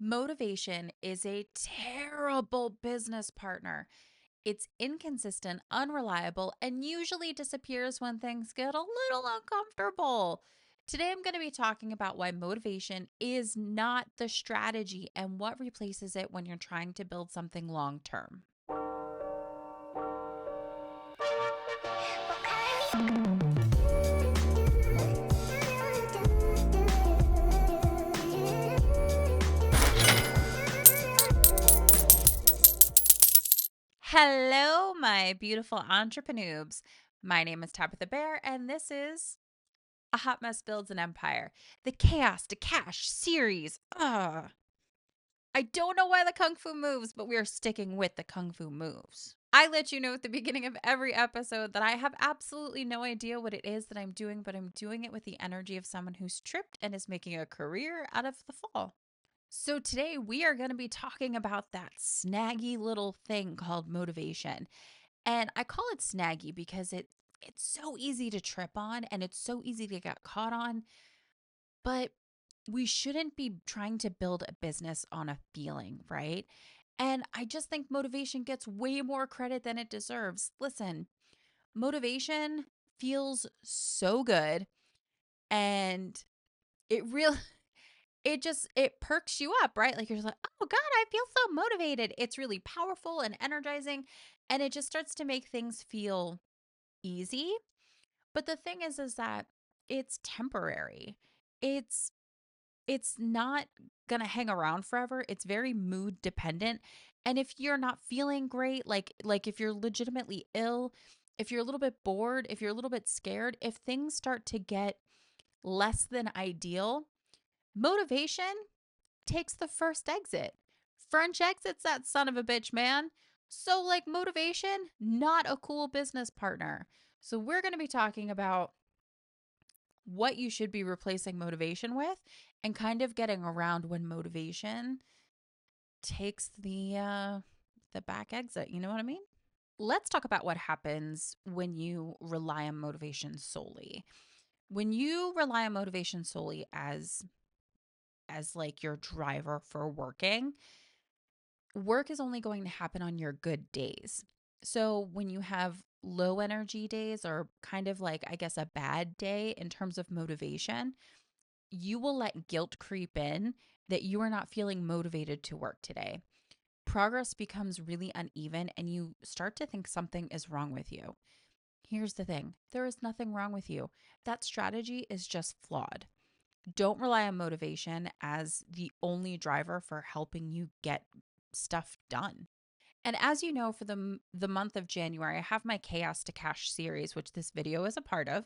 Motivation is a terrible business partner. It's inconsistent, unreliable, and usually disappears when things get a little uncomfortable. Today, I'm going to be talking about why motivation is not the strategy and what replaces it when you're trying to build something long term. Hello, my beautiful entrepreneurs. My name is Tabitha Bear, and this is A Hot Mess Builds an Empire, the Chaos to Cash series. I don't know why the Kung Fu moves, but we are sticking with the Kung Fu moves. I let you know at the beginning of every episode that I have absolutely no idea what it is that I'm doing, but I'm doing it with the energy of someone who's tripped and is making a career out of the fall. So today we are going to be talking about that snaggy little thing called motivation. And I call it snaggy because it's so easy to trip on and it's so easy to get caught on, but we shouldn't be trying to build a business on a feeling, right? And I just think motivation gets way more credit than it deserves. Listen, motivation feels so good and it really it perks you up, right? Like you're just like, "Oh god, I feel so motivated." It's really powerful and energizing and it just starts to make things feel easy. But the thing is that it's temporary. It's it's not going to hang around forever. It's very mood dependent. And if you're not feeling great, like if you're legitimately ill, if you're a little bit bored, if you're a little bit scared, if things start to get less than ideal, motivation takes the first exit. French exits that son of a bitch, man. So like motivation, not a cool business partner. So we're going to be talking about what you should be replacing motivation with and kind of getting around when motivation takes the back exit, you know what I mean? Let's talk about what happens when you rely on motivation solely. When you rely on motivation solely as like your driver for working, work is only going to happen on your good days. So when you have low energy days or kind of like I guess a bad day in terms of motivation, you will let guilt creep in that you are not feeling motivated to work today. Progress becomes really uneven and you start to think something is wrong with you. Here's the thing, there is nothing wrong with you. That strategy is just flawed. Don't rely on motivation as the only driver for helping you get stuff done. And as you know, for the month of January, I have my Chaos to Cash series, which this video is a part of.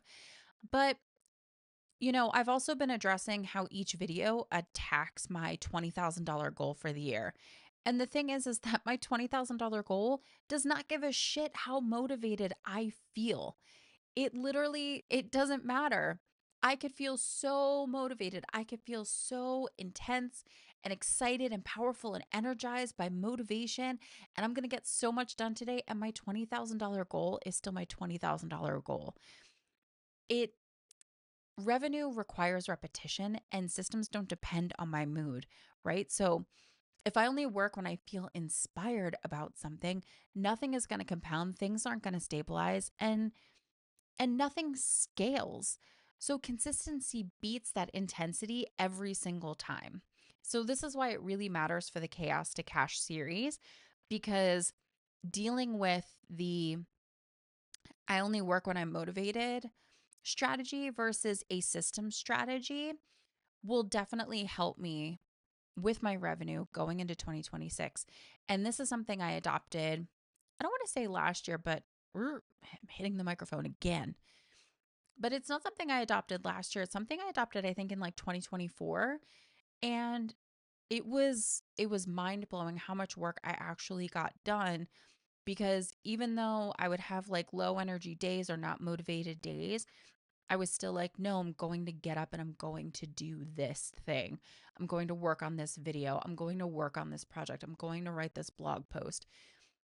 But I've also been addressing how each video attacks my $20,000 goal for the year. And the thing is that my $20,000 goal does not give a shit how motivated I feel. It doesn't matter. I could feel so motivated. I could feel so intense and excited and powerful and energized by motivation. And I'm going to get so much done today. And my $20,000 goal is still my $20,000 goal. It Revenue requires repetition and systems don't depend on my mood, right? So if I only work when I feel inspired about something, nothing is going to compound, things aren't going to stabilize and nothing scales. So consistency beats that intensity every single time. So this is why it really matters for the Chaos to Cash series because dealing with the I only work when I'm motivated strategy versus a system strategy will definitely help me with my revenue going into 2026. And this is something I adopted, I don't want to say last year, but I'm hitting the microphone again. But it's not something I adopted last year. It's something I adopted, I think, in like 2024. And it was mind-blowing how much work I actually got done because even though I would have like low energy days or not motivated days, I was still like, no, I'm going to get up and I'm going to do this thing. I'm going to work on this video. I'm going to work on this project. I'm going to write this blog post.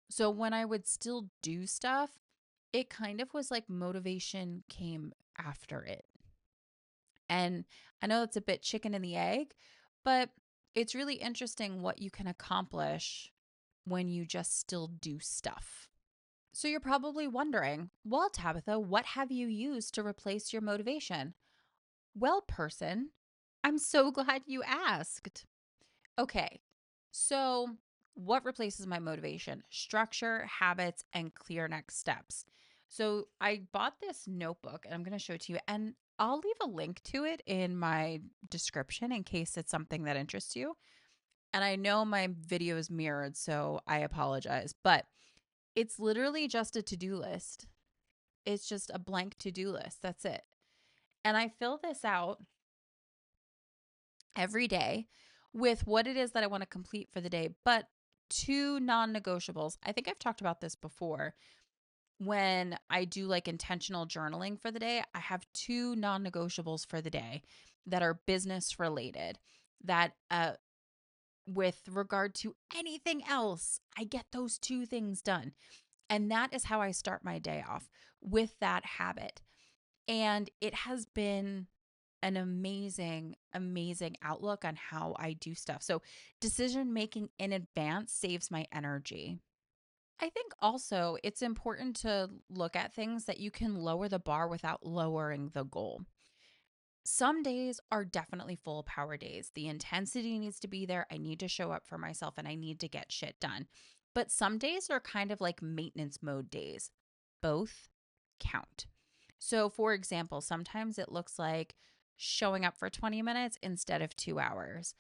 So when I would still do stuff, it kind of was like motivation came after it. And I know it's a bit chicken and the egg, but It's really interesting what you can accomplish when you just still do stuff. So you're probably wondering, well, Tabitha, what have you used to replace your motivation? Well, person, I'm so glad you asked. Okay, so what replaces my motivation? Structure, habits, and clear next steps. So I bought this notebook and I'm going to show it to you. And I'll leave a link to it in my description in case it's something that interests you. And I know my video is mirrored, so I apologize, but it's literally just a to do list. It's just a blank to do list. That's it. And I fill this out every day with what it is that I want to complete for the day, but two non negotiables. I think I've talked about this before. When I do like intentional journaling for the day, I have two non negotiables for the day that are business related. That, with regard to anything else, I get those two things done. And that is how I start my day off, with that habit. And it has been an amazing, amazing outlook on how I do stuff. So, decision making in advance saves my energy. I think also it's important to look at things that you can lower the bar without lowering the goal. Some days are definitely full power days. The intensity needs to be there. I need to show up for myself and I need to get shit done. But some days are kind of like maintenance mode days. Both count. So, for example, sometimes it looks like showing up for 20 minutes instead of 2 hours.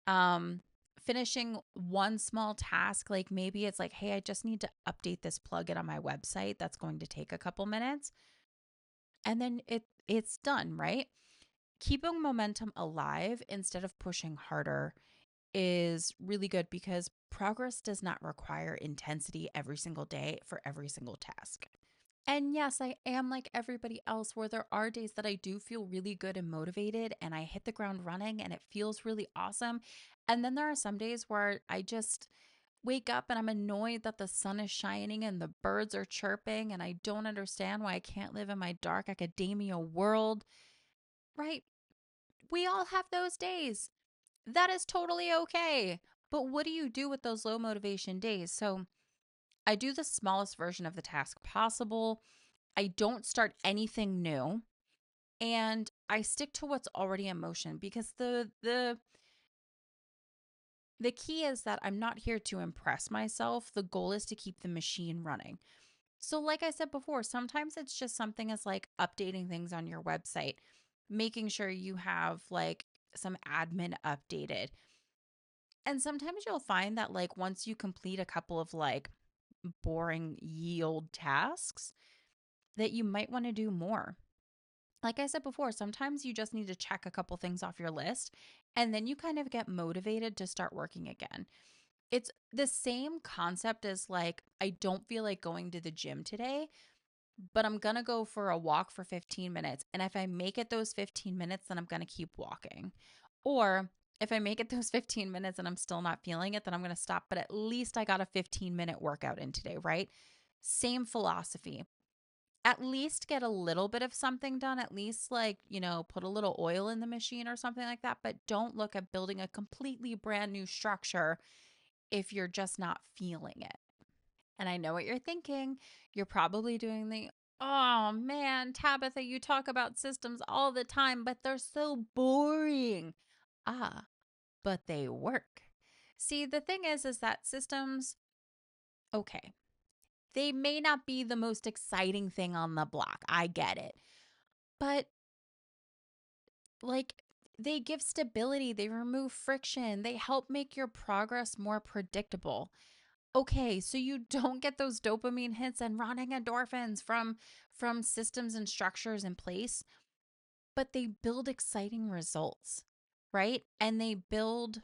Um, Finishing one small task, like maybe it's like, hey, I just need to update this plugin on my website. That's going to take a couple minutes. And then it's done, right? Keeping momentum alive instead of pushing harder is really good because progress does not require intensity every single day for every single task. And yes, I am like everybody else where there are days that I do feel really good and motivated and I hit the ground running and it feels really awesome. And then there are some days where I just wake up and I'm annoyed that the sun is shining and the birds are chirping and I don't understand why I can't live in my dark academia world, right? We all have those days. That is totally okay. But what do you do with those low motivation days? So I do the smallest version of the task possible. I don't start anything new and I stick to what's already in motion because the key is that I'm not here to impress myself. The goal is to keep the machine running. So like I said before, sometimes it's just something as like updating things on your website, making sure you have like some admin updated. And sometimes you'll find that like once you complete a couple of like boring yield tasks that you might want to do more. Like I said before, sometimes you just need to check a couple things off your list and then you kind of get motivated to start working again. It's the same concept as like, I don't feel like going to the gym today, but I'm going to go for a walk for 15 minutes. And if I make it those 15 minutes, then I'm going to keep walking. Or if I make it those 15 minutes and I'm still not feeling it, then I'm going to stop. But at least I got a 15-minute workout in today, right? Same philosophy. At least get a little bit of something done, at least like, put a little oil in the machine or something like that. But don't look at building a completely brand new structure if you're just not feeling it. And I know what you're thinking. You're probably doing the, oh man, Tabitha, you talk about systems all the time, but they're so boring. Ah, but they work. See, the thing is that systems, okay, they may not be the most exciting thing on the block. I get it. But like, they give stability, they remove friction, they help make your progress more predictable. Okay, so you don't get those dopamine hits and running endorphins from systems and structures in place, but they build exciting results, right? And they build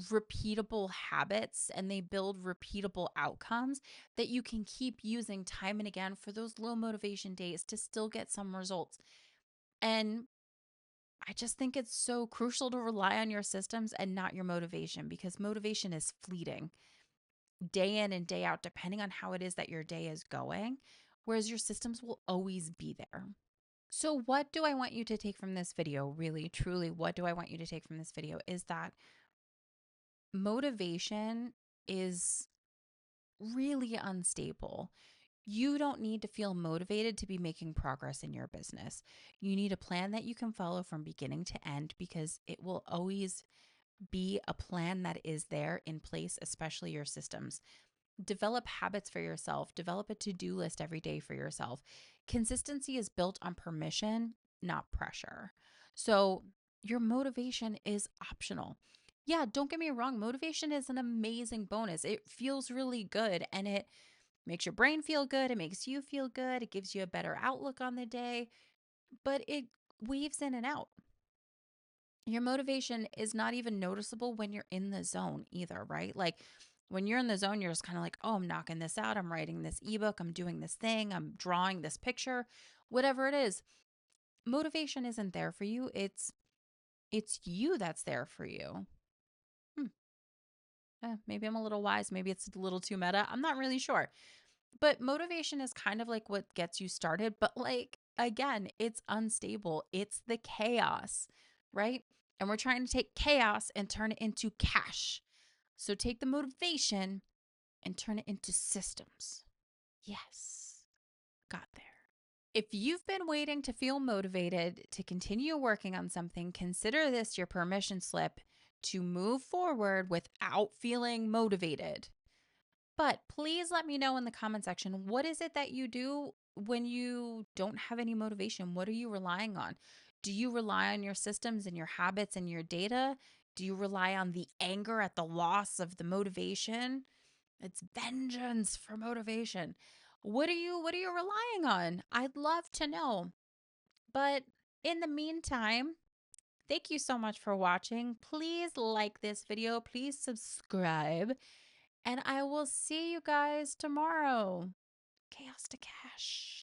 repeatable habits and they build repeatable outcomes that you can keep using time and again for those low motivation days to still get some results. And I just think it's so crucial to rely on your systems and not your motivation because motivation is fleeting day in and day out, depending on how it is that your day is going, whereas your systems will always be there. So, what do I want you to take from this video? Really, truly, what do I want you to take from this video is that Motivation is really unstable. You don't need to feel motivated to be making progress in your business. You need a plan that you can follow from beginning to end because it will always be a plan that is there in place, especially your systems. Develop habits for yourself, develop a to do list every day for yourself. Consistency is built on permission, not pressure. So, your motivation is optional. Yeah, don't get me wrong, motivation is an amazing bonus. It feels really good and it makes your brain feel good. It makes you feel good. It gives you a better outlook on the day, but it weaves in and out. Your motivation is not even noticeable when you're in the zone either, right? Like when you're in the zone, you're just kind of like, oh, I'm knocking this out. I'm writing this ebook. I'm doing this thing. I'm drawing this picture, whatever it is. Motivation isn't there for you. It's you that's there for you. Hmm. Maybe I'm a little wise. Maybe it's a little too meta. I'm not really sure. But motivation is kind of like what gets you started. But like, again, it's unstable, it's the chaos, right? And we're trying to take chaos and turn it into cash. So take the motivation and turn it into systems. Yes, got there. If you've been waiting to feel motivated to continue working on something, consider this your permission slip to move forward without feeling motivated. But please let me know in the comment section, what is it that you do when you don't have any motivation? What are you relying on? Do you rely on your systems and your habits and your data? Do you rely on the anger at the loss of the motivation? It's vengeance for motivation. What are you relying on? I'd love to know. But in the meantime, thank you so much for watching. Please like this video, please subscribe, and I will see you guys tomorrow. Chaos to Cash.